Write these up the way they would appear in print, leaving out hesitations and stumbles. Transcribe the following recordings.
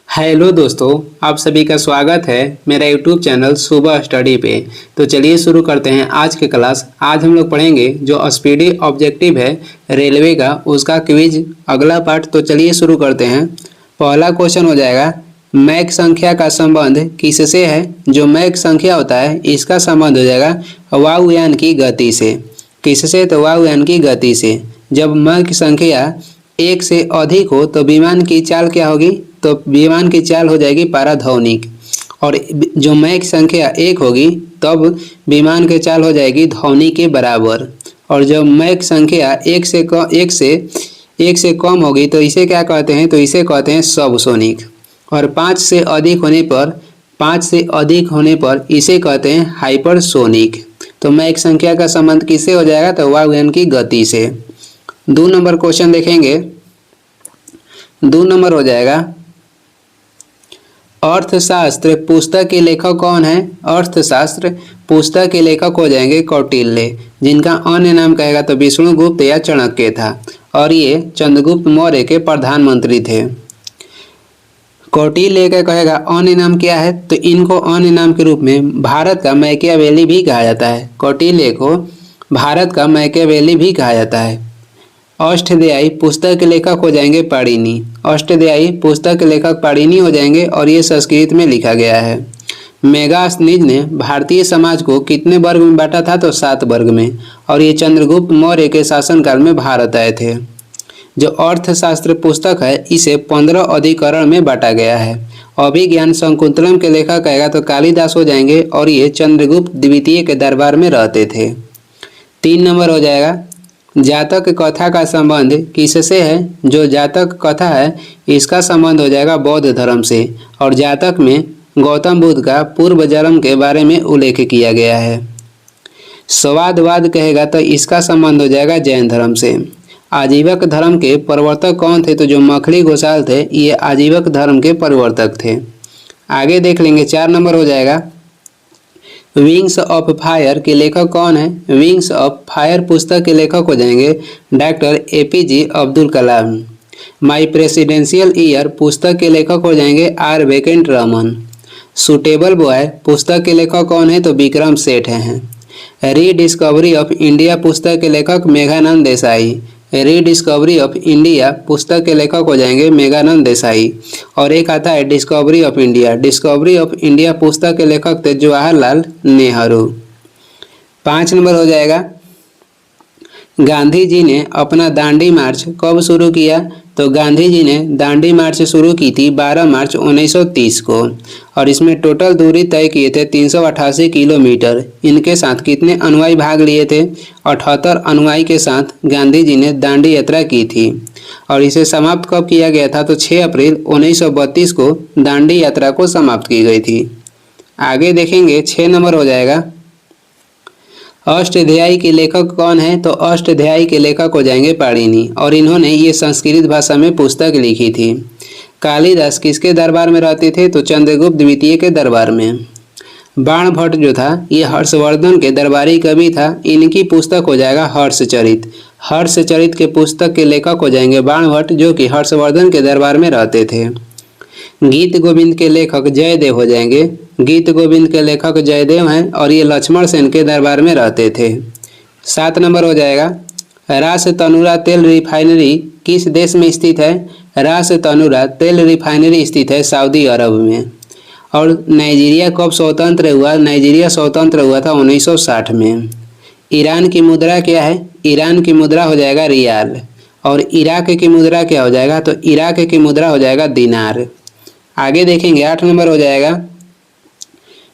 Hello दोस्तों, आप सभी का स्वागत है मेरा यूट्यूब चैनल सुबह स्टडी पे। तो चलिए शुरू करते हैं आज की क्लास। आज हम लोग पढ़ेंगे जो स्पीडी ऑब्जेक्टिव है रेलवे का, उसका क्विज अगला पार्ट। तो चलिए शुरू करते हैं। पहला क्वेश्चन हो जाएगा, मैक संख्या का संबंध किससे है। जो मैक संख्या होता है इसका संबंध हो जाएगा वायुयान की गति से। किससे? तो वायुयान की गति से। जब मैक संख्या एक से अधिक हो तो विमान की चाल क्या होगी? तो विमान की चाल हो जाएगी पाराध्वनिक। और जो मैक संख्या एक होगी तब विमान की चाल हो जाएगी ध्वनि के बराबर। और जब मैक संख्या एक से कम होगी तो इसे क्या कहते हैं? तो इसे कहते हैं सबसोनिक। और पाँच से अधिक होने पर इसे कहते हैं हाइपरसोनिक। तो मैक संख्या का संबंध किससे हो जाएगा? तो वायुयान की गति से। 2 नंबर क्वेश्चन देखेंगे। 2 नंबर हो जाएगा, अर्थशास्त्र पुस्तक के लेखक कौन है? अर्थशास्त्र पुस्तक के लेखक हो जाएंगे कौटिल्य, जिनका अन्य नाम कहेगा तो विष्णुगुप्त या चाणक्य था। और ये चंद्रगुप्त मौर्य के प्रधानमंत्री थे। कौटिल्य का कहेगा अन्य नाम क्या है? तो इनको अन्य नाम के रूप में भारत का मैकियावेली भी कहा जाता है। कौटिल्य को भारत का मैकियावेली भी कहा जाता है। अष्टाध्यायी पुस्तक के लेखक हो जाएंगे पाणिनि। अष्टाध्यायी पुस्तक के लेखक पाणिनि हो जाएंगे और ये संस्कृत में लिखा गया है। मेगास्थनीज ने भारतीय समाज को कितने वर्ग में बांटा था? तो 7 वर्ग में। और ये चंद्रगुप्त मौर्य के शासनकाल में भारत आए थे। जो अर्थशास्त्र पुस्तक है इसे 15 अधिकरण में बांटा गया है। अभिज्ञान शकुंतलम के लेखक कहेगा तो कालिदास हो जाएंगे और ये चंद्रगुप्त द्वितीय के दरबार में रहते थे। 3 नंबर हो जाएगा, जातक कथा का संबंध किससे है? जो जातक कथा है इसका संबंध हो जाएगा बौद्ध धर्म से। और जातक में गौतम बुद्ध का पूर्व जन्म के बारे में उल्लेख किया गया है। स्वादवाद कहेगा तो इसका संबंध हो जाएगा जैन धर्म से। आजीवक धर्म के प्रवर्तक कौन थे? तो जो मखरी घोषाल थे ये आजीवक धर्म के प्रवर्तक थे। आगे देख लेंगे। 4 नंबर हो जाएगा, विंग्स ऑफ फायर के लेखक कौन है? विंग्स ऑफ फायर पुस्तक के लेखक हो जाएंगे डॉक्टर APJ अब्दुल कलाम। माई प्रेसिडेंशियल ईयर पुस्तक के लेखक हो जाएंगे R वेंकटरमन। सुटेबल बॉय पुस्तक के लेखक कौन है? तो विक्रम सेठ हैं। रीडिस्कवरी ऑफ इंडिया पुस्तक के लेखक Meghanand Desai. Rediscovery of India पुस्तक के लेखक हो जाएंगे मेघानंद देसाई। और एक आता है discovery of India. Discovery of India पुस्तक के लेखक थे जवाहरलाल नेहरू। 5 नंबर हो जाएगा, गांधी जी ने अपना दांडी मार्च कब शुरू किया? तो गांधी जी ने दांडी मार्च शुरू की थी 12 मार्च 1930 को। और इसमें टोटल दूरी तय किए थे 388 किलोमीटर। इनके साथ कितने अनुयायी भाग लिए थे? 78 अनुयायी के साथ गांधी जी ने दांडी यात्रा की थी। और इसे समाप्त कब किया गया था? तो 6 अप्रैल 1932 को दांडी यात्रा को समाप्त की गई थी। आगे देखेंगे। 6 नंबर हो जाएगा, अष्टाध्यायी के लेखक कौन है? तो अष्टाध्यायी के लेखक हो जाएंगे पाणिनि। और इन्होंने ये संस्कृत भाषा में पुस्तक लिखी थी। कालिदास किसके दरबार में रहते थे? तो चंद्रगुप्त द्वितीय के दरबार में। बाणभट्ट जो था ये हर्षवर्धन के दरबारी कवि था। इनकी पुस्तक हो जाएगा हर्षचरित। हर्षचरित के पुस्तक के लेखक हो जाएंगे बाणभट्ट, जो कि हर्षवर्धन के दरबार में रहते थे। गीत गोविंद के लेखक जयदेव हो जाएंगे। गीत गोविंद के लेखक जयदेव हैं और ये लक्ष्मण सेन के दरबार में रहते थे। 7 नंबर हो जाएगा, रास तनुरा तेल रिफाइनरी किस देश में स्थित है? रास तनुरा तेल रिफाइनरी स्थित है सऊदी अरब में। और नाइजीरिया कब स्वतंत्र हुआ? नाइजीरिया स्वतंत्र हुआ था 1960 में। ईरान की मुद्रा क्या है? ईरान की मुद्रा हो जाएगा रियाल। और इराक की मुद्रा क्या हो जाएगा? तो इराक की मुद्रा हो जाएगा दिनार। आगे देखेंगे। 8 नंबर हो जाएगा,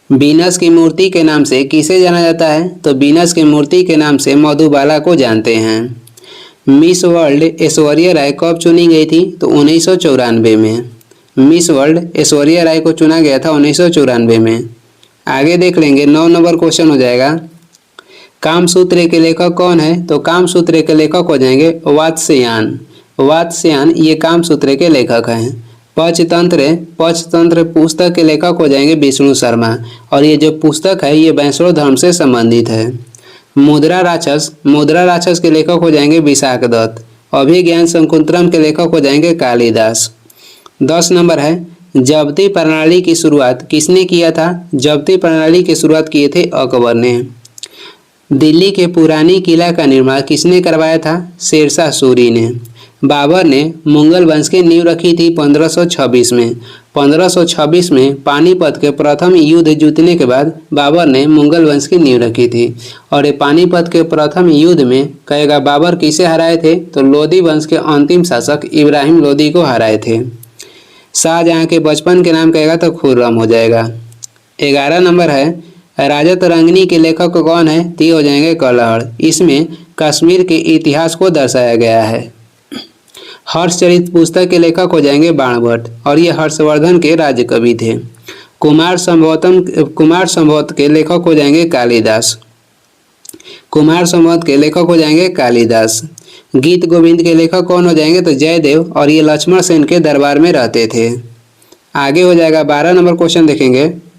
वीनस की मूर्ति के नाम से किसे जाना जाता है? तो वीनस की मूर्ति के नाम से मधुबाला को जानते हैं। मिस वर्ल्ड ऐश्वर्या राय कब चुनी गई थी? तो 1994 में। मिस वर्ल्ड ऐश्वर्या राय को चुना गया था 1994 में। आगे देख लेंगे। 9 नंबर क्वेश्चन हो जाएगा, कामसूत्र के लेखक कौन है? तो कामसूत्र के लेखक हो जाएंगे वात्स्यायन। वात्स्यायन ये कामसूत्र के लेखक हैं। पंचतंत्र पुस्तक के लेखक हो जाएंगे विष्णु शर्मा। और ये जो पुस्तक है ये वैष्णव धर्म से संबंधित है। मुद्रा राक्षस के लेखक हो जाएंगे विशाख दत्त। अभिज्ञान शकुंतलम के लेखक हो जाएंगे कालिदास। 10 नंबर है, जब्ती प्रणाली की शुरुआत किसने किया था? जब्ती प्रणाली की शुरुआत किए थे अकबर ने। दिल्ली के पुरानी किला का निर्माण किसने करवाया था? शेरशाह सूरी ने। बाबर ने मुगल वंश की नींव रखी थी 1526 में। 1526 में पानीपत के प्रथम युद्ध जीतने के बाद बाबर ने मुगल वंश की नींव रखी थी। और ये पानीपत के प्रथम युद्ध में कहेगा बाबर किसे हराए थे? तो लोदी वंश के अंतिम शासक इब्राहिम लोदी को हराए थे। शाहजहां के बचपन के नाम कहेगा तो खुर्रम हो जाएगा। 11 नंबर है राजा तरंगिणी के लेखक कौन है? तो ये हो जाएंगे कलहड़। इसमें कश्मीर के इतिहास को दर्शाया गया है। हर्षचरित पुस्तक के लेखक हो जाएंगे बाणभट्ट और ये हर्षवर्धन के राज्य कवि थे। कुमार संभवत के लेखक हो जाएंगे कालिदास। कुमार संभवत के लेखक हो जाएंगे कालिदास। गीत गोविंद के लेखक कौन हो जाएंगे? तो जयदेव और ये लक्ष्मण सेन के दरबार में रहते थे। आगे हो जाएगा 12 नंबर क्वेश्चन देखेंगे।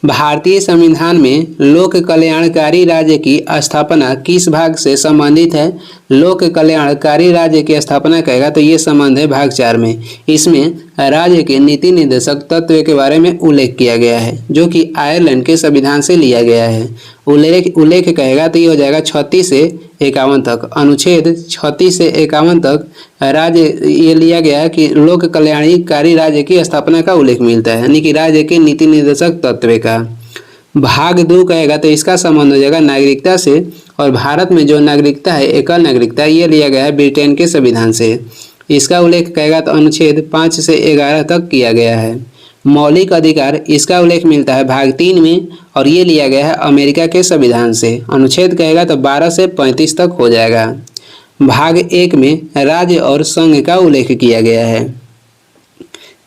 भारतीय संविधान में लोक कल्याणकारी राज्य की स्थापना किस भाग से संबंधित है? लोक कल्याणकारी राज्य की स्थापना कहेगा तो ये संबंध है भाग 4 में। इसमें राज्य के नीति निर्देशक तत्व के बारे में उल्लेख किया गया है जो कि आयरलैंड के संविधान से लिया गया है। उल्लेख कहेगा तो ये हो जाएगा 36 से 51 तक। अनुच्छेद 36 से 51 तक राज्य ये लिया गया है कि लोक कल्याणकारी राज्य की स्थापना का उल्लेख मिलता है, यानी कि राज्य के नीति निर्देशक तत्व का। भाग 2 कहेगा तो इसका संबंध हो जाएगा नागरिकता से, और भारत में जो नागरिकता है एकल नागरिकता ये लिया गया है ब्रिटेन के संविधान से। इसका उल्लेख कहेगा तो अनुच्छेद 5 से 11 तक किया गया है। मौलिक अधिकार इसका उल्लेख मिलता है भाग 3 में और ये लिया गया है अमेरिका के संविधान से। अनुच्छेद कहेगा तो 12 से 35 तक हो जाएगा। भाग 1 में राज्य और संघ का उल्लेख किया गया है।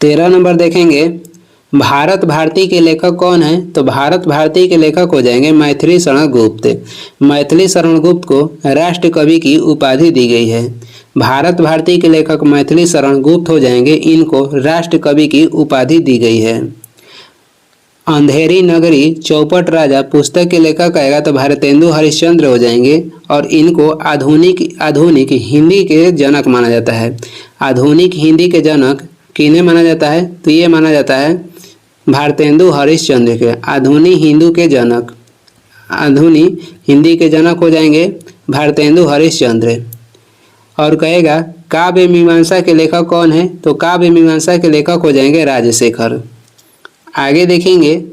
13 नंबर देखेंगे। भारत भारती के लेखक कौन है? तो भारत भारती के लेखक हो जाएंगे मैथिली शरण गुप्त। मैथिली शरण गुप्त को राष्ट्र कवि की उपाधि दी गई है। भारत भारती के लेखक मैथिली शरण गुप्त हो जाएंगे, इनको राष्ट्र कवि की उपाधि दी गई है। अंधेरी नगरी चौपट राजा पुस्तक के लेखक आएगा तो भारतेंदु हरिश्चंद्र हो जाएंगे और इनको आधुनिक हिंदी के जनक माना जाता है। आधुनिक हिंदी के जनक किन्हें माना जाता है? तो ये माना जाता है भारतेंदु हरिश्चंद्र के। आधुनिक हिंदी के जनक हो जाएंगे भारतेंदु हरिश्चंद्र। और कहेगा काव्य मीमांसा के लेखक कौन है? तो काव्य मीमांसा के लेखक हो जाएंगे राजशेखर। आगे देखेंगे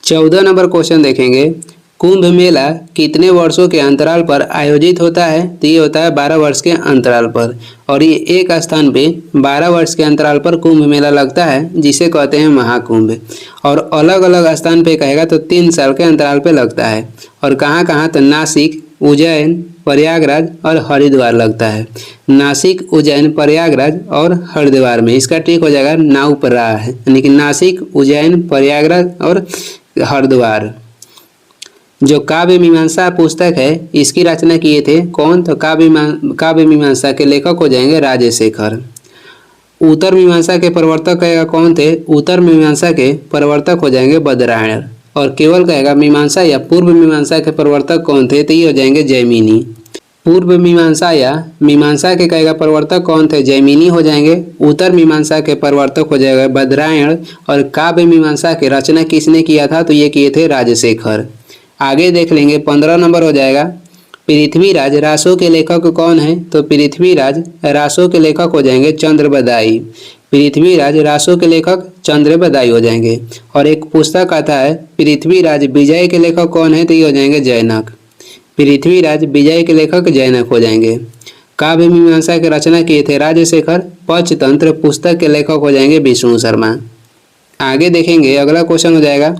14 नंबर क्वेश्चन देखेंगे। कुंभ मेला कितने वर्षों के अंतराल पर आयोजित होता है? तो ये होता है 12 वर्ष के अंतराल पर, और ये एक स्थान पे 12 वर्ष के अंतराल पर कुंभ मेला लगता है जिसे कहते हैं महाकुंभ। और अलग अलग स्थान पे कहेगा तो 3 साल के अंतराल पे लगता है। और कहाँ कहाँ? तो नासिक, उज्जैन, प्रयागराज और हरिद्वार लगता है। नासिक, उज्जैन, प्रयागराज और हरिद्वार में। इसका ठीक हो जाएगा नाउपरा है, यानी कि नासिक, उज्जैन, प्रयागराज और हरिद्वार। जो काव्य मीमांसा पुस्तक है इसकी रचना किए थे कौन? तो काव्य मीमांसा के लेखक हो जाएंगे राजशेखर। उत्तर मीमांसा के प्रवर्तक कहेगा कौन थे? उत्तर मीमांसा के प्रवर्तक हो जाएंगे बदरायण। और केवल कहेगा मीमांसा या पूर्व मीमांसा के प्रवर्तक कौन थे? तो ये हो जाएंगे जैमिनी। पूर्व मीमांसा या मीमांसा के कहेगा प्रवर्तक कौन थे? जैमिनी हो जाएंगे। उत्तर मीमांसा के प्रवर्तक हो जाएगा बदरायण। और काव्य मीमांसा के रचना किसने किया था? तो ये किए थे राजशेखर। आगे देख लेंगे 15 नंबर हो जाएगा। पृथ्वीराज रासो के लेखक कौन है? तो पृथ्वीराज रासो के लेखक हो जाएंगे चंद्रबदाई। पृथ्वीराज रासो के लेखक चंद्रबदाई हो जाएंगे। और एक पुस्तक आता है पृथ्वीराज विजय के लेखक कौन है? तो ये हो जाएंगे जैनक। पृथ्वीराज विजय के लेखक जैनक हो जाएंगे। काव्य मीमांसा की रचना किए थे राजशेखर। पंचतंत्र पुस्तक के लेखक हो जाएंगे विष्णु शर्मा। आगे देखेंगे अगला क्वेश्चन हो जाएगा।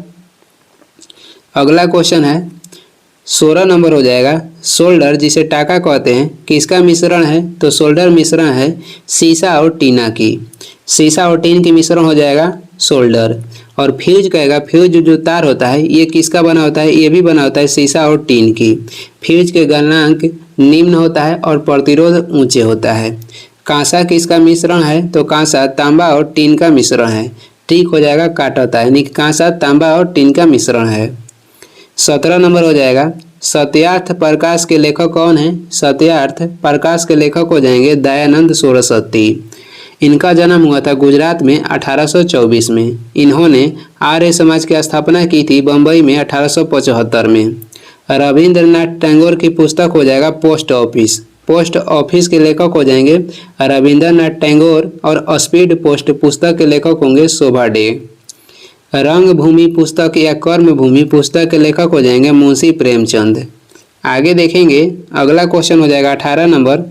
अगला क्वेश्चन है 16 नंबर हो जाएगा। सोल्डर जिसे टाका कहते हैं किसका मिश्रण है? तो सोल्डर मिश्रण है सीसा और टीना की। सीसा और टीन की मिश्रण हो जाएगा सोल्डर। और फ्यूज कहेगा फ्यूज जो तार होता है ये किसका बना होता है? ये भी बना होता है सीसा और टीन की। फ्यूज के गलनांक निम्न होता है और प्रतिरोध ऊंचे होता है। कांसा किसका मिश्रण है? तो कांसा तांबा और टीन का मिश्रण है। ठीक हो जाएगा काटता है, यानी कांसा तांबा और टीन का मिश्रण है। 17 नंबर हो जाएगा। सत्यार्थ प्रकाश के लेखक कौन है? सत्यार्थ प्रकाश के लेखक हो जाएंगे दयानंद सरस्वती। इनका जन्म हुआ था गुजरात में 1824 में। इन्होंने आर्य समाज की स्थापना की थी बम्बई में 1875 में। रविंद्रनाथ टैगोर की पुस्तक हो जाएगा पोस्ट ऑफिस। पोस्ट ऑफिस के लेखक हो जाएंगे रविंद्रनाथ टैगोर और स्पीड पोस्ट पुस्तक के लेखक होंगे शोभा डे। रंग भूमि पुस्तक या कर्म भूमि पुस्तक के लेखक हो जाएंगे मुंशी प्रेमचंद। आगे देखेंगे अगला क्वेश्चन हो जाएगा 18 नंबर।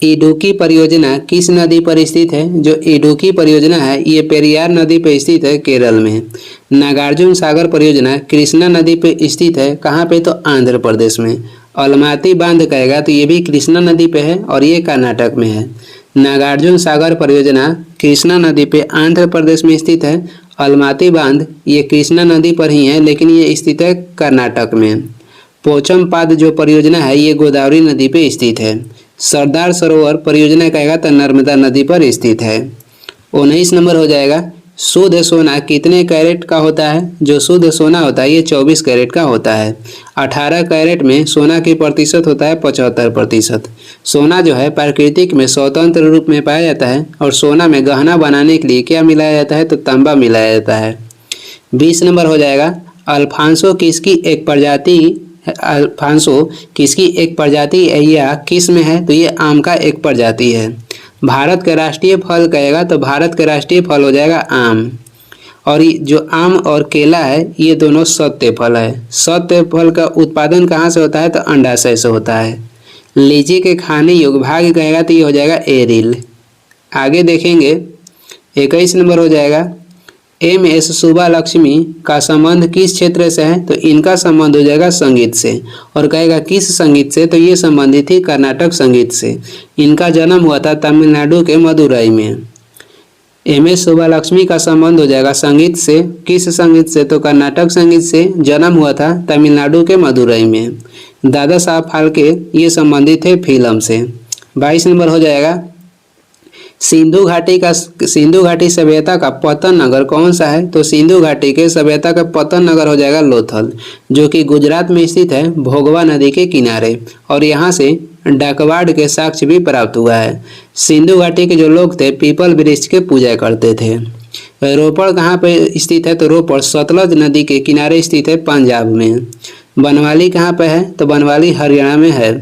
इडुक्की परियोजना किस नदी पर स्थित है? जो इडुक्की परियोजना है ये पेरियार नदी पर स्थित है केरल में। नागार्जुन सागर परियोजना कृष्णा नदी पर स्थित है, कहाँ पे? तो आंध्र प्रदेश में। अलमाती बांध कहेगा तो ये भी कृष्णा नदी पे है और ये कर्नाटक में है। नागार्जुन सागर परियोजना कृष्णा नदी पे आंध्र प्रदेश में स्थित है। अलमाती बांध ये कृष्णा नदी पर ही है लेकिन ये स्थित है कर्नाटक में। पोचमपाद जो परियोजना है ये गोदावरी नदी पे स्थित है। सरदार सरोवर परियोजना कहेगा तो नर्मदा नदी पर स्थित है। 19 नंबर हो जाएगा। शुद्ध सोना कितने कैरेट का होता है? जो शुद्ध सोना होता है ये 24 कैरेट का होता है। 18 कैरेट में सोना की प्रतिशत होता है 75%। सोना जो है प्राकृतिक में स्वतंत्र रूप में पाया जाता है और सोना में गहना बनाने के लिए क्या मिलाया जाता है? तो तांबा मिलाया जाता है। 20 नंबर हो जाएगा। अल्फांसो किसकी एक प्रजाति अल्फांसो किसकी एक प्रजाति या किस्म है? तो ये आम का एक प्रजाति है। भारत का राष्ट्रीय फल कहेगा तो भारत का राष्ट्रीय फल हो जाएगा आम। और जो आम और केला है ये दोनों सत्य फल है। सत्य फल का उत्पादन कहाँ से होता है? तो अंडाशय से होता है। लीची के खाने योग्य भाग कहेगा तो ये हो जाएगा एरिल। आगे देखेंगे 21 नंबर हो जाएगा। MS सुब्बालक्ष्मी का संबंध किस क्षेत्र से है? तो इनका संबंध हो जाएगा संगीत से। और कहेगा किस संगीत से? तो ये संबंधित थी कर्नाटक संगीत से। इनका जन्म हुआ था तमिलनाडु के मदुरई में। MS सुब्बालक्ष्मी का संबंध हो जाएगा संगीत से। किस संगीत से? तो कर्नाटक संगीत से। जन्म हुआ था तमिलनाडु के मदुरई में। दादा साहब फाल्के ये संबंधित थे फिल्म से। 22 नंबर हो जाएगा। सिंधु घाटी सभ्यता का पतन नगर कौन सा है? तो सिंधु घाटी के सभ्यता का पतन नगर हो जाएगा लोथल, जो कि गुजरात में स्थित है भोगवा नदी के किनारे। और यहाँ से डाकवाड के साक्ष्य भी प्राप्त हुआ है। सिंधु घाटी के जो लोग थे पीपल वृक्ष के पूजा करते थे। रोपड़ कहाँ पे स्थित है? तो रोपड़ सतलज नदी के किनारे स्थित है पंजाब में। बनवाली कहाँ पे है? तो बनवाली हरियाणा में है।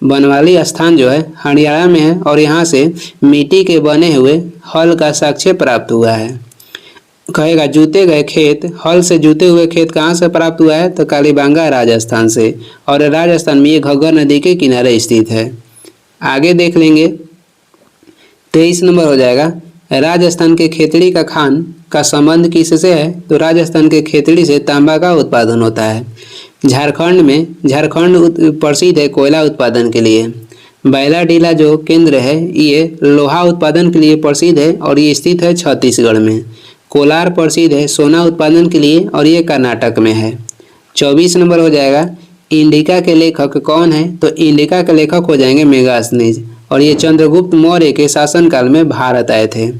बनवाली स्थान जो है हरियाणा में है और यहाँ से मिट्टी के बने हुए हल का साक्ष्य प्राप्त हुआ है। कहेगा जूते गए खेत, हल से जूते हुए खेत कहाँ से प्राप्त हुआ है? तो कालीबांगा राजस्थान से। और राजस्थान में ये घग्गर नदी के किनारे स्थित है। आगे देख लेंगे 23 नंबर हो जाएगा। राजस्थान के खेतड़ी का खान का संबंध किससे है? तो राजस्थान के खेतड़ी से तांबा का उत्पादन होता है। झारखंड प्रसिद्ध है कोयला उत्पादन के लिए। बैलाडीला जो केंद्र है ये लोहा उत्पादन के लिए प्रसिद्ध है और ये स्थित है छत्तीसगढ़ में। कोलार प्रसिद्ध है सोना उत्पादन के लिए और ये कर्नाटक में है। 24 नंबर हो जाएगा। इंडिका के लेखक कौन है? तो इंडिका के लेखक हो जाएंगे मेगास्थनीज और ये चंद्रगुप्त मौर्य के शासनकाल में भारत आए थे।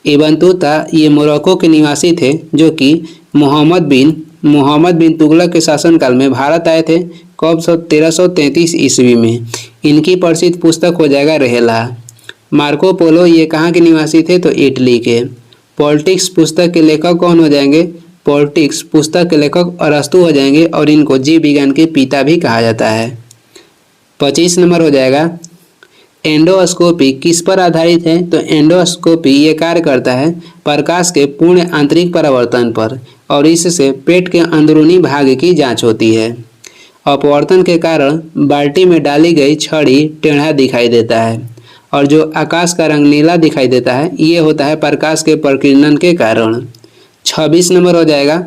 इब्न तुता ये मोरक्को के निवासी थे जो कि मोहम्मद बिन तुगलक के शासनकाल में भारत आए थे। कब? 1333 ईस्वी में। इनकी प्रसिद्ध पुस्तक हो जाएगा रहेला। मार्को पोलो ये कहाँ के निवासी थे? तो इटली के। पॉलिटिक्स पुस्तक के लेखक कौन हो जाएंगे? पॉलिटिक्स पुस्तक के लेखक अरस्तु हो जाएंगे और इनको जीव विज्ञान के पिता भी कहा जाता है। 25 नंबर हो जाएगा। एंडोस्कोपी किस पर आधारित है? तो एंडोस्कोपी ये कार्य करता है प्रकाश के पूर्ण आंतरिक परावर्तन पर और इससे पेट के अंदरूनी भाग की जांच होती है। अपवर्तन के कारण बाल्टी में डाली गई छड़ी टेढ़ा दिखाई देता है और जो आकाश का रंग नीला दिखाई देता है ये होता है प्रकाश के प्रकीर्णन के कारण। 26 नंबर हो जाएगा।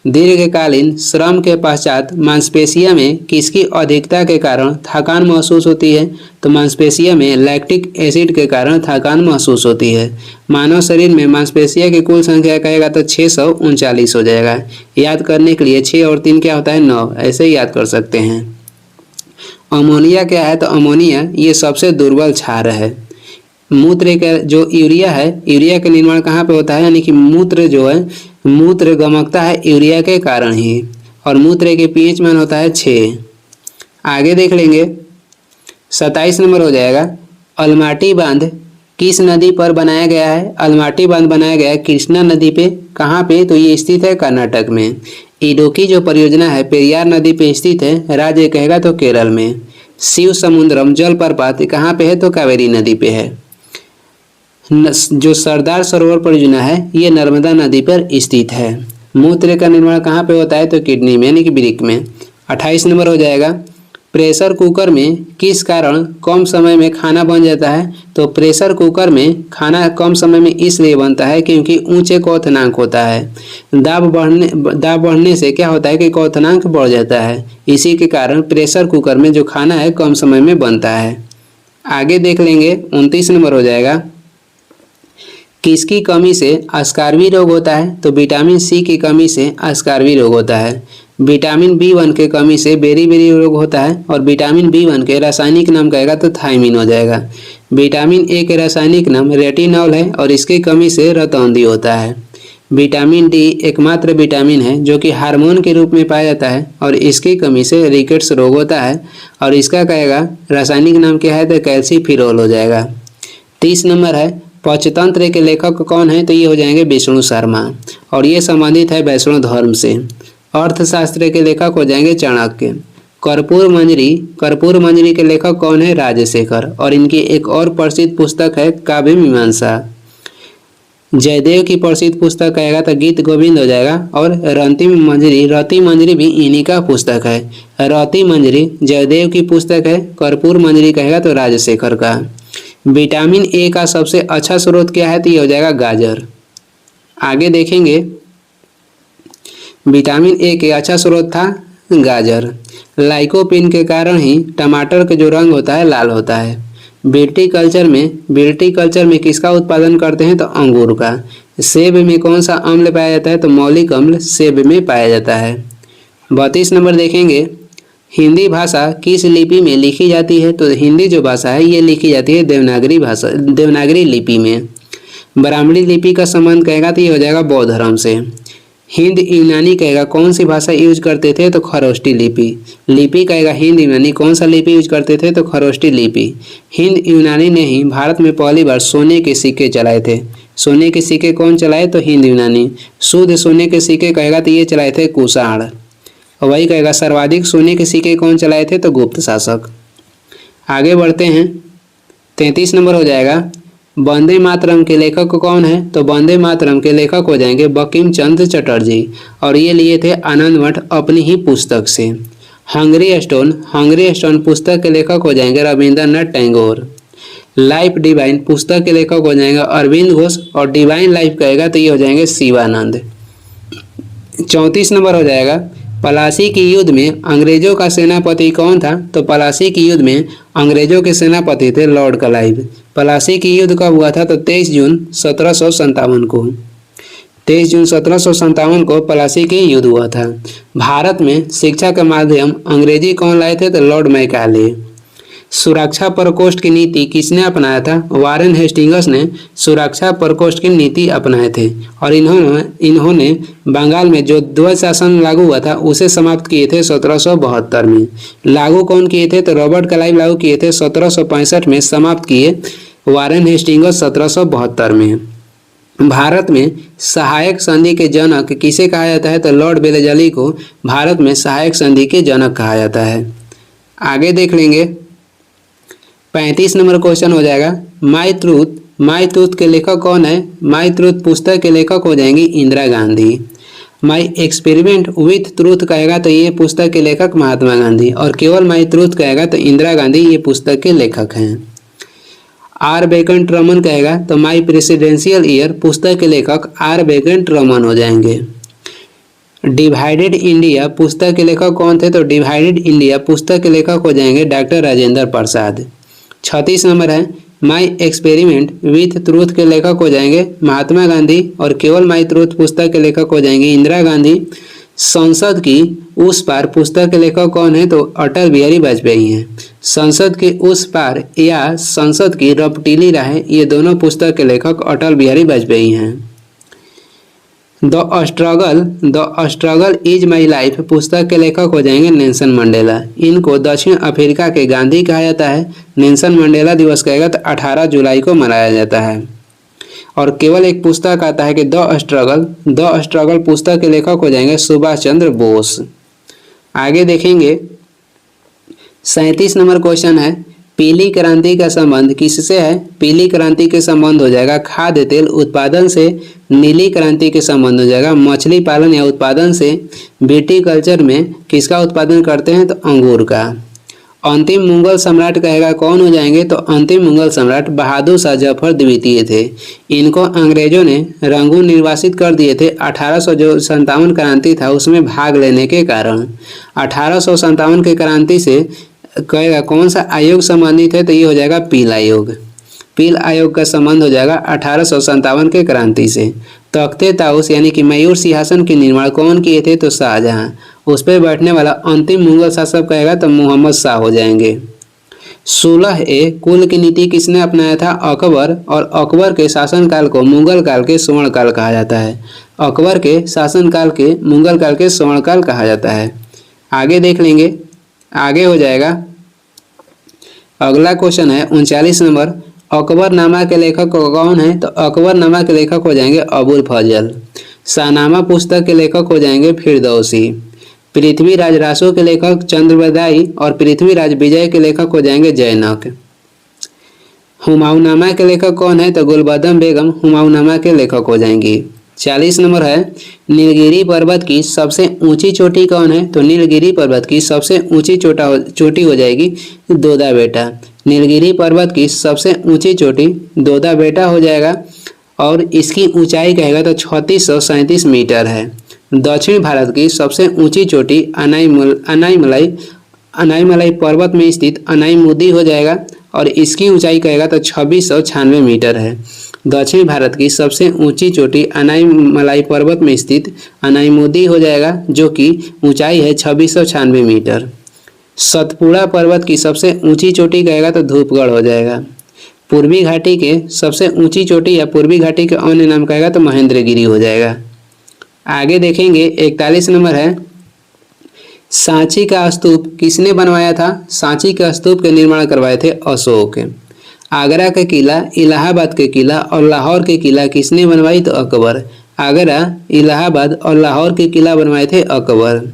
दीर्घकालीन श्रम के पश्चात मांसपेशियों में किसकी अधिकता के कारण थकान महसूस होती है? तो मांसपेशियों में लैक्टिक एसिड के कारण थकान महसूस होती है। मानव शरीर में मांसपेशियों की कुल संख्या कहेगा तो 639 हो जाएगा। याद करने के लिए 6 और 3 क्या होता है? 9, ऐसे ही याद कर सकते हैं। अमोनिया क्या है? तो अमोनिया ये सबसे दुर्बल क्षार है। मूत्र का जो यूरिया है, यूरिया का निर्माण कहाँ पे होता है? यानी कि मूत्र जो है मूत्र गमकता है यूरिया के कारण ही और मूत्र के pH मान होता है 6। आगे देख लेंगे 27 नंबर हो जाएगा। अलमाटी बांध किस नदी पर बनाया गया है? अलमाटी बांध बनाया गया है कृष्णा नदी पे। कहाँ पे? तो ये स्थित है कर्नाटक में। इडुक्की जो परियोजना है पेरियार नदी पे स्थित है, राज्य कहेगा तो केरल में। शिव समुद्रम जलप्रपात कहाँ पे है? तो कावेरी नदी पे है। जो सरदार सरोवर परियोजना है ये नर्मदा नदी पर स्थित है। मूत्र का निर्माण कहाँ पे होता है? तो किडनी में यानी कि वृक्क में। 28 नंबर हो जाएगा। प्रेशर कुकर में किस कारण कम समय में खाना बन जाता है? तो प्रेशर कुकर में खाना कम समय में इसलिए बनता है क्योंकि ऊंचे क्वथनांक होता है। दाब बढ़ने से क्या होता है कि क्वथनांक बढ़ जाता है, इसी के कारण प्रेशर कुकर में जो खाना है कम समय में बनता है। आगे देख लेंगे। 29 नंबर हो जाएगा। किसकी कमी से अस्कार्वी रोग होता है? तो विटामिन सी की कमी से अस्कार्वी रोग होता है। विटामिन B1 के कमी से बेरी रोग होता है और विटामिन B1 के रासायनिक नाम कहेगा तो थायमिन हो जाएगा। विटामिन ए के रासायनिक नाम रेटिनॉल है और इसकी कमी से रतौंधी होता है। विटामिन डी एकमात्र विटामिन है जो कि हार्मोन के रूप में पाया जाता है और इसकी कमी से रिकेट्स रोग होता है और इसका कहेगा रासायनिक नाम क्या है? तो कैल्सीफिरोल हो जाएगा। 30 नंबर है। पंचतंत्र के लेखक कौन है? तो ये हो जाएंगे विष्णु शर्मा और ये संबंधित है वैष्णव धर्म से। अर्थशास्त्र के लेखक हो जाएंगे चाणक्य। कर्पूर मंजरी के लेखक कौन है? राजशेखर और इनकी एक और प्रसिद्ध पुस्तक है काव्य मीमांसा। जयदेव की प्रसिद्ध पुस्तक कहेगा तो गीत गोविंद हो जाएगा और रति मंजरी भी इन्हीं का पुस्तक है। रति मंजरी जयदेव की पुस्तक है, कर्पूर मंजरी कहेगा तो राजशेखर का। विटामिन ए का सबसे अच्छा स्रोत क्या है? तो ये हो जाएगा गाजर। आगे देखेंगे। विटामिन ए के अच्छा स्रोत था गाजर। लाइकोपिन के कारण ही टमाटर का जो रंग होता है लाल होता है। विटीकल्चर में किसका उत्पादन करते हैं? तो अंगूर का। सेब में कौन सा अम्ल पाया जाता है? तो मौलिक अम्ल सेब में पाया जाता है। 32 नंबर देखेंगे। हिंदी भाषा किस लिपि में लिखी जाती है? तो हिंदी जो भाषा है ये लिखी जाती है देवनागरी लिपि में। ब्राह्मणी लिपि का संबंध कहेगा तो ये हो जाएगा बौद्ध धर्म से। हिंद यूनानी कहेगा कौन सी भाषा यूज करते थे? तो खरोष्टी लिपि कहेगा हिंद यूनानी कौन सा लिपि यूज करते थे? तो खरोष्टी लिपि। हिंद यूनानी ने ही भारत में पहली बार सोने के सिक्के चलाए थे। सोने के सिक्के कौन चलाए? तो हिंद यूनानी। शुद्ध सोने के सिक्के कहेगा तो ये चलाए थे कुषाण। और वही कहेगा सर्वाधिक सोने के सिक्के कौन चलाए थे? तो गुप्त शासक। आगे बढ़ते हैं। 33 नंबर हो जाएगा। वंदे मातरम के लेखक कौन है? तो वंदे मातरम के लेखक हो जाएंगे बंकिम चंद्र चटर्जी और ये लिए थे आनंद मठ अपनी ही पुस्तक से। हंगरी स्टोन पुस्तक के लेखक हो जाएंगे रविंद्रनाथ टैगोर। लाइफ डिवाइन पुस्तक के लेखक हो जाएंगे अरविंद घोष और डिवाइन लाइफ कहेगा तो ये हो जाएंगे शिवानंद। 34 नंबर हो जाएगा। पलासी के युद्ध में अंग्रेजों का सेनापति कौन था? तो पलासी के युद्ध में अंग्रेजों के सेनापति थे लॉर्ड क्लाइव। पलासी की युद्ध कब हुआ था? तो 23 जून 1757 को। 23 जून 1757 को पलासी की युद्ध हुआ था। भारत में शिक्षा का माध्यम अंग्रेजी कौन लाए थे? तो लॉर्ड मैकाले। सुरक्षा प्रकोष्ठ की नीति किसने अपनाया था? वारेन हेस्टिंग्स ने सुरक्षा प्रकोष्ठ की नीति अपनाए थे और इन्होंने बंगाल में जो ध्वज शासन लागू हुआ था उसे समाप्त किए थे 1772 में। लागू कौन किए थे? तो रॉबर्ट क्लाइव लागू किए थे 1765 में, समाप्त किए वारेन हेस्टिंग्स 1772 में। भारत में सहायक संधि के जनक किसे कहा जाता है? तो लॉर्ड वेलेस्ली को भारत में सहायक संधि के जनक कहा जाता है। आगे देख लेंगे। 35 नंबर क्वेश्चन हो जाएगा। माई ट्रूथ के लेखक कौन है? माई ट्रूथ पुस्तक के लेखक हो जाएंगी Indira Gandhi. My experiment with truth कहेगा तो ये पुस्तक के लेखक महात्मा गांधी और केवल माई ट्रूथ कहेगा तो इंदिरा गांधी ये पुस्तक के लेखक हैं। आर वेंकट रमन कहेगा तो माई प्रेसिडेंशियल ईयर पुस्तक के लेखक आर वेंकट रमन हो जाएंगे। डिवाइडेड इंडिया पुस्तक के लेखक कौन थे? तो डिवाइडेड इंडिया पुस्तक के लेखक हो जाएंगे डॉक्टर राजेंद्र प्रसाद। 36 नंबर है। माई एक्सपेरिमेंट विथ ट्रूथ के लेखक हो जाएंगे महात्मा गांधी और केवल माई ट्रूथ पुस्तक के लेखक हो जाएंगे इंदिरा गांधी। संसद की उस पार पुस्तक के लेखक कौन है? तो अटल बिहारी वाजपेयी हैं। संसद के उस पार या संसद की रपटीली राहें ये दोनों पुस्तक के लेखक अटल बिहारी वाजपेयी हैं। The struggle is my life पुस्तक के लेखक हो जाएंगे नेल्सन मंडेला। इनको दक्षिण अफ्रीका के गांधी कहा जाता है। नेल्सन मंडेला दिवस कहेगा तो 18 जुलाई को मनाया जाता है। और केवल एक पुस्तक आता है कि द स्ट्रगल पुस्तक के लेखक हो जाएंगे सुभाष चंद्र बोस। आगे देखेंगे 37 नंबर क्वेश्चन है, पीली क्रांति का संबंध किससे है? पीली क्रांति के संबंध हो जाएगा खाद्य तेल उत्पादन से। नीली क्रांति के संबंध हो जाएगा मछली पालन या उत्पादन से। विटीकल्चर में किसका उत्पादन करते हैं? तो अंगूर का। अंतिम मुगल सम्राट कहेगा कौन हो जाएंगे? तो अंतिम मुगल सम्राट बहादुर शाह जफर द्वितीय थे। इनको अंग्रेजों ने रंगून निर्वासित कर दिए थे 1857 क्रांति था उसमें भाग लेने के कारण। 1857 के क्रांति से कहेगा कौन सा आयोग संबंधित है? तो ये हो जाएगा पील आयोग। पील आयोग का संबंध हो जाएगा 1857 के क्रांति से। तख्ते ताउस यानी कि मयूर सिंहासन के निर्माण कौन किए थे? तो शाहजहां। उस पर बैठने वाला अंतिम मुगल शासक कहेगा तो मोहम्मद शाह हो जाएंगे। 16 कुल की नीति किसने अपनाया था? अकबर। और अकबर के शासनकाल को मुगल काल के स्वर्ण काल कहा जाता है। अकबर के शासनकाल के मुगल काल के स्वर्ण काल कहा जाता है। आगे देख लेंगे, आगे हो जाएगा अगला क्वेश्चन है 39 नंबर, अकबरनामा के लेखक कौन है? तो अकबरनामा के लेखक हो जाएंगे अबुल फजल। शाहनामा पुस्तक के लेखक हो जाएंगे फिरदौसी। पृथ्वीराज रासो के लेखक चंद्रबदाई और पृथ्वीराज विजय के लेखक हो जाएंगे जैनक। हुमायूंनामा के लेखक कौन है? तो गुलबदम बेगम हुमायूंनामा के लेखक हो जाएंगी। 40 नंबर है, नीलगिरी पर्वत की सबसे ऊंची चोटी कौन है? तो नीलगिरी पर्वत की सबसे ऊंची चोटी हो जाएगी दोदा बेटा। नीलगिरी पर्वत की सबसे ऊंची चोटी दोदा बेटा हो जाएगा और इसकी ऊंचाई कहेगा तो 3637 मीटर है। दक्षिण भारत की सबसे ऊंची चोटी अनाईमलाई पर्वत में स्थित अनाईमुदी हो जाएगा और इसकी ऊंचाई कहेगा तो 2696 मीटर है। दक्षिण भारत की सबसे ऊंची चोटी अनाईमलाई पर्वत में स्थित अनाईमुदी हो जाएगा जो कि ऊंचाई है 2696 मीटर। सतपुड़ा पर्वत की सबसे ऊंची चोटी कहेगा तो धूपगढ़ हो जाएगा। पूर्वी घाटी के सबसे ऊंची चोटी या पूर्वी घाटी के अन्य नाम कहेगा तो महेंद्रगिरी हो जाएगा। आगे देखेंगे 41 नंबर है, सांची का स्तूप किसने बनवाया था? सांची का स्तूप के निर्माण करवाए थे अशोक। आगरा का किला, इलाहाबाद के किला और लाहौर के किला किसने बनवाई? तो अकबर। आगरा, इलाहाबाद और लाहौर के किला बनवाए थे अकबर।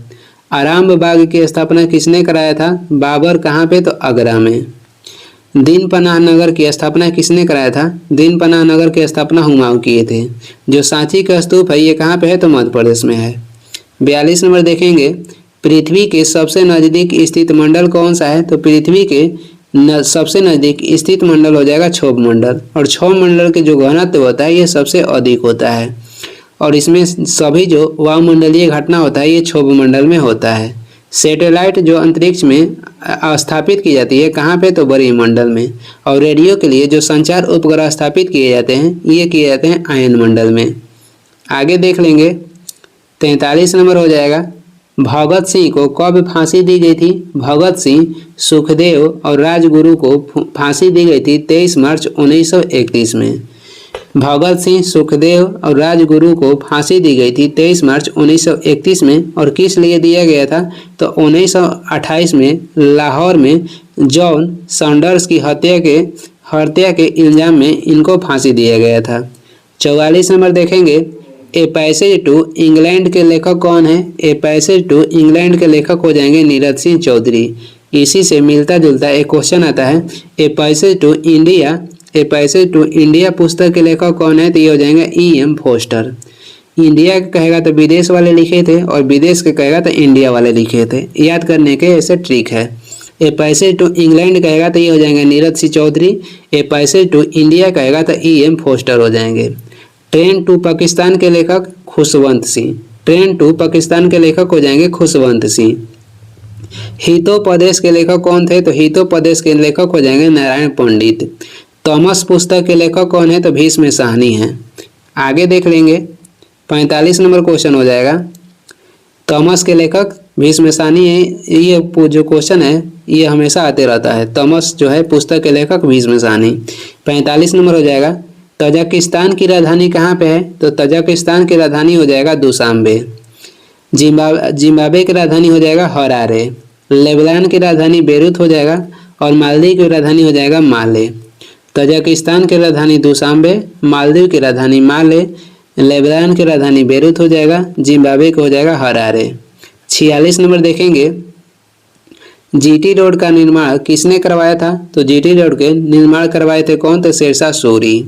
आराम बाग की स्थापना किसने कराया था? बाबर। कहाँ पे? तो आगरा में। दीन पनाह नगर की स्थापना किसने कराया था? दीन पनाह नगर की स्थापना हुमायूं किए थे। जो सांची का स्तूप है ये कहाँ पे है? तो मध्य प्रदेश में है। 42 नंबर देखेंगे, पृथ्वी के सबसे नजदीक स्थित मंडल कौन सा है? तो पृथ्वी के सबसे नजदीक स्थित मंडल हो जाएगा क्षोभ मंडल। और क्षोभ मंडल के जो घनत्व होता है ये सबसे अधिक होता है और इसमें सभी जो वायुमंडलीय घटना होता है ये क्षोभ मंडल में होता है। सैटेलाइट जो अंतरिक्ष में स्थापित की जाती है कहाँ पे? तो बरीमंडल में। और रेडियो के लिए जो संचार उपग्रह स्थापित किए जाते हैं ये किए जाते हैं आयन मंडल में। आगे देख लेंगे 43 नंबर हो जाएगा, भगत सिंह को कब फांसी दी गई थी? भगत सिंह, सुखदेव और राजगुरु को फांसी दी गई थी 23 मार्च 1931 में। भगत सिंह, सुखदेव और राजगुरु को फांसी दी गई थी 23 मार्च 1931 में। और किस लिए दिया गया था? तो 1928 में लाहौर में जॉन सैंडर्स की हत्या के इल्जाम में इनको फांसी दिया गया था। 44 नंबर देखेंगे, ए पैसेज टू इंग्लैंड के लेखक कौन है? ए पैसेज टू इंग्लैंड के लेखक हो जाएंगे नीरज सिंह चौधरी। इसी से मिलता जुलता एक क्वेश्चन आता है, ए पैसेज टू इंडिया पुस्तक के लेखक कौन है? तो ये हो जाएंगे E.M. फोस्टर। इंडिया के कहेगा तो विदेश वाले लिखे थे और विदेश के कहेगा तो इंडिया वाले लिखे थे। याद करने के ऐसे ट्रिक है। ए पैसेज टू इंग्लैंड कहेगा तो ये हो जाएंगे Neeraj Singh Chaudhary. A passage to India कहेगा तो E.M. फोस्टर हो जाएंगे। ट्रेन टू पाकिस्तान के लेखक खुशवंत सिंह। ट्रेन टू पाकिस्तान के लेखक हो जाएंगे खुशवंत सिंह। हितोपदेश के लेखक कौन थे? तो हितोपदेश के लेखक हो जाएंगे नारायण पंडित। थॉमस पुस्तक के लेखक कौन है? तो भीष्म साहनी है। आगे देख लेंगे 45 नंबर क्वेश्चन हो जाएगा, थॉमस के लेखक भीष्म साहनी है। ये जो क्वेश्चन है ये हमेशा आते रहता है। थॉमस जो है पुस्तक के लेखक भीष्म साहनी। 45 नंबर हो जाएगा, तजाकिस्तान की राजधानी कहाँ पे है? तो तजाकिस्तान की राजधानी हो जाएगा दुशांबे। जिम्बाब्वे की राजधानी हो जाएगा हरारे। लेबनान की राजधानी बेरूत हो जाएगा और मालदीव की राजधानी हो जाएगा माले। तजाकिस्तान की राजधानी दुशांबे, मालदीव की राजधानी माले, लेबनान की राजधानी बेरूत हो जाएगा, जिम्बाब्वे को हो जाएगा हरारे। 46 नंबर देखेंगे, जीटी रोड का निर्माण किसने करवाया था? तो जीटी रोड के निर्माण करवाए थे कौन? तो शेरशाह सूरी।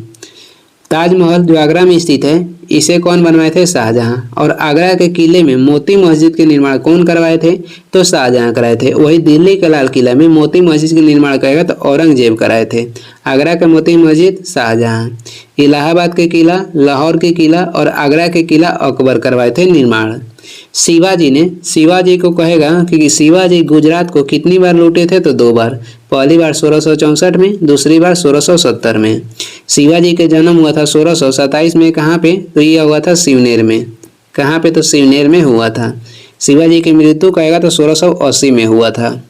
ताजमहल जो आगरा में स्थित है, इसे कौन बनवाए थे? शाहजहां। और आगरा के किले में मोती मस्जिद के निर्माण कौन करवाए थे? तो शाहजहां कराए थे। वही दिल्ली के लाल किला में मोती मस्जिद के निर्माण करेगा तो औरंगजेब कराए थे। आगरा का मोती मस्जिद शाहजहां। इलाहाबाद के किला, लाहौर के किला और आगरा के किला अकबर करवाए थे निर्माण। शिवाजी को कहेगा कि शिवाजी गुजरात को कितनी बार लूटे थे? तो 2 बार। पहली बार 1664 में, दूसरी बार 1670 में। शिवाजी के जन्म हुआ था 1627 में। कहाँ पे? तो यह हुआ था शिवनेर में। कहाँ पे? तो शिवनेर में हुआ था। शिवाजी की मृत्यु कहेगा तो 1680 में हुआ था।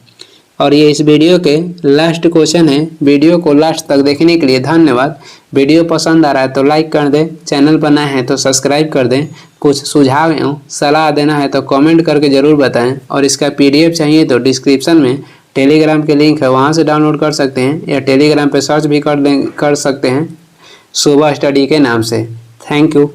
और ये इस वीडियो के लास्ट क्वेश्चन है। वीडियो को लास्ट तक देखने के लिए धन्यवाद। वीडियो पसंद आ रहा है तो लाइक कर दें, चैनल पर नए हैं तो सब्सक्राइब कर दें। कुछ सुझाव एवं सलाह देना है तो कमेंट करके ज़रूर बताएं। और इसका PDF चाहिए तो डिस्क्रिप्शन में टेलीग्राम के लिंक है, वहाँ से डाउनलोड कर सकते हैं, या टेलीग्राम पर सर्च भी कर सकते हैं सुबह स्टडी के नाम से। Thank you.